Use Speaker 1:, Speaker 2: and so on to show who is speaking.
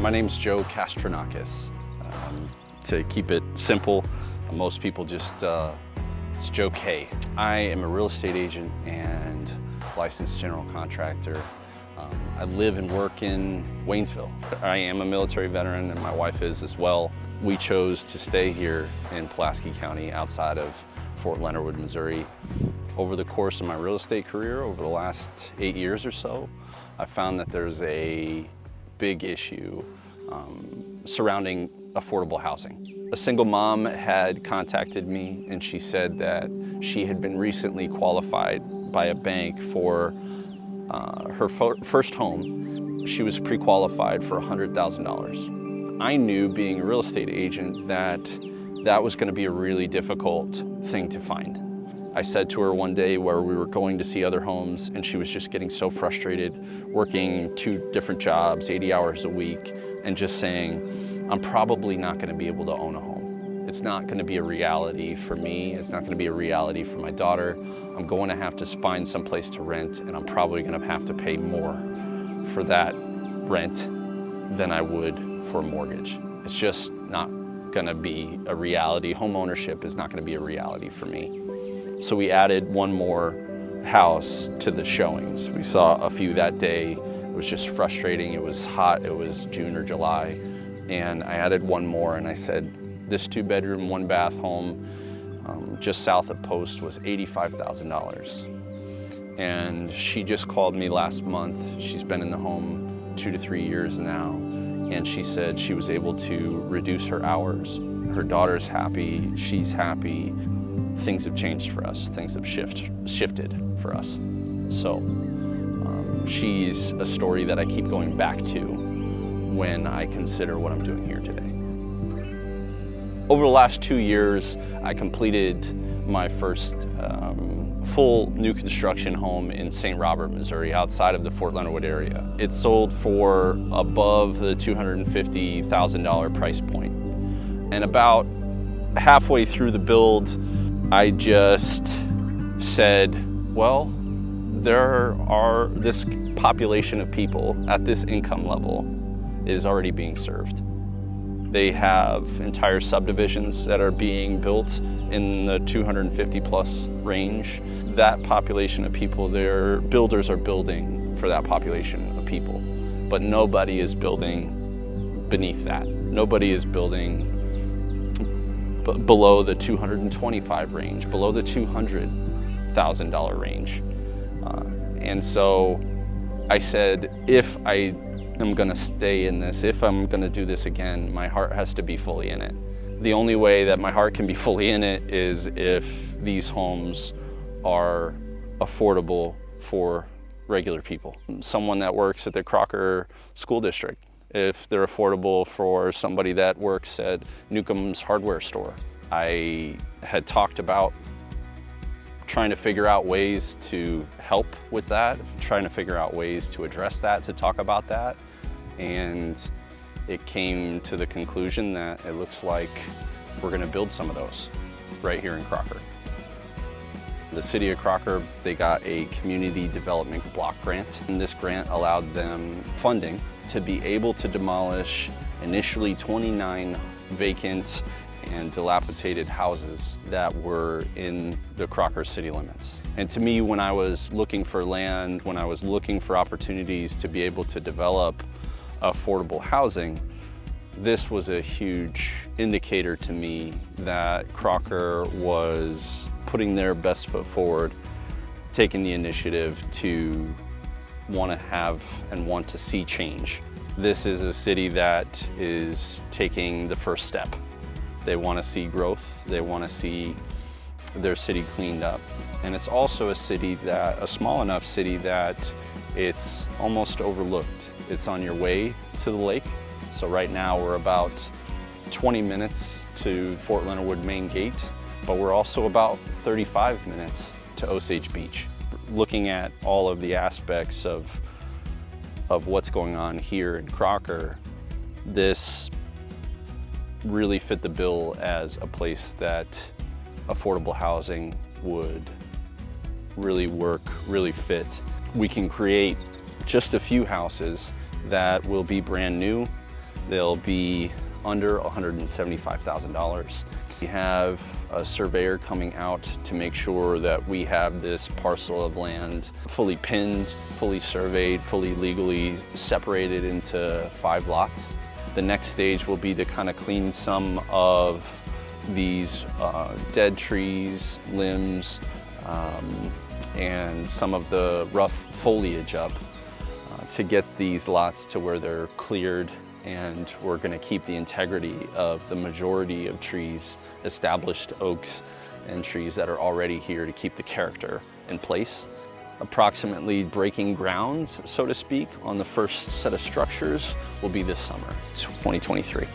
Speaker 1: My name's Kastrinakis. To keep it simple, most people just, it's Joe K. I am a real estate agent and licensed general contractor. I live and work in Waynesville. I am a military veteran and my wife is as well. We chose to stay here in Pulaski County outside of Fort Leonard Wood, Missouri. Over the course of my real estate career, over the last 8 years or so, I found that there's a big issue surrounding affordable housing. A single mom had contacted me and she said that she had been recently qualified by a bank for her first home. She was pre-qualified for $100,000. I knew, being a real estate agent, that that was going to be a really difficult thing to find. I said to her one day where we were going to see other homes and she was just getting so frustrated, working 2 different jobs, 80 hours a week, and just saying, I'm probably not going to be able to own a home. It's not going to be a reality for me. It's not going to be a reality for my daughter. I'm going to have to find some place to rent, and I'm probably going to have to pay more for that rent than I would for a mortgage. It's just not going to be a reality. Home ownership is not going to be a reality for me. So we added one more house to the showings. We saw a few that day. It was just frustrating. It was hot. It was June or July. And I added one more and I said, this 2-bedroom, 1-bath home just south of Post was $85,000. And she just called me last month. She's been in the home 2 to 3 years now. And she said she was able to reduce her hours. Her daughter's happy. She's happy. Things have changed for us. Things have shifted for us. So she's a story that I keep going back to when I consider what I'm doing here today. Over the last 2 years, I completed my first full new construction home in St. Robert, Missouri, outside of the Fort Leonard Wood area. It sold for above the $250,000 price point. And about halfway through the build, I just said, well, this population of people at this income level is already being served. They have entire subdivisions that are being built in the 250 plus range. That population of people, their builders are building for that population of people, but nobody is building beneath that. Nobody is building below the 225 range, below the $200,000 range. And so I said, if I am gonna stay in this, if I'm gonna do this again, my heart has to be fully in it. The only way that my heart can be fully in it is if these homes are affordable for regular people. Someone that works at the Crocker school district, if they're affordable for somebody that works at Newcomb's hardware store. I had talked about trying to figure out ways to help with that, trying to figure out ways to address that, to talk about that. And it came to the conclusion that it looks like we're gonna build some of those right here in Crocker. The city of Crocker, they got a community development block grant, and this grant allowed them funding to be able to demolish initially 29 vacant and dilapidated houses that were in the Crocker city limits. And to me, when I was looking for land, when I was looking for opportunities to be able to develop affordable housing, this was a huge indicator to me that Crocker was putting their best foot forward, taking the initiative to want to have and want to see change. This is a city that is taking the first step. They want to see growth. They want to see their city cleaned up. And it's also a small enough city that it's almost overlooked. It's on your way to the lake. So right now we're about 20 minutes to Fort Leonard Wood main gate, but we're also about 35 minutes to Osage Beach. Looking at all of the aspects of what's going on here in Crocker, this really fit the bill as a place that affordable housing would really work, really fit. We can create just a few houses that will be brand new, They'll be under $175,000. We have a surveyor coming out to make sure that we have this parcel of land fully pinned, fully surveyed, fully legally separated into 5 lots. The next stage will be to kind of clean some of these dead trees, limbs, and some of the rough foliage up to get these lots to where they're cleared, and we're going to keep the integrity of the majority of trees, established oaks and trees that are already here, to keep the character in place. Approximately breaking ground, so to speak, on the first set of structures will be this summer, 2023.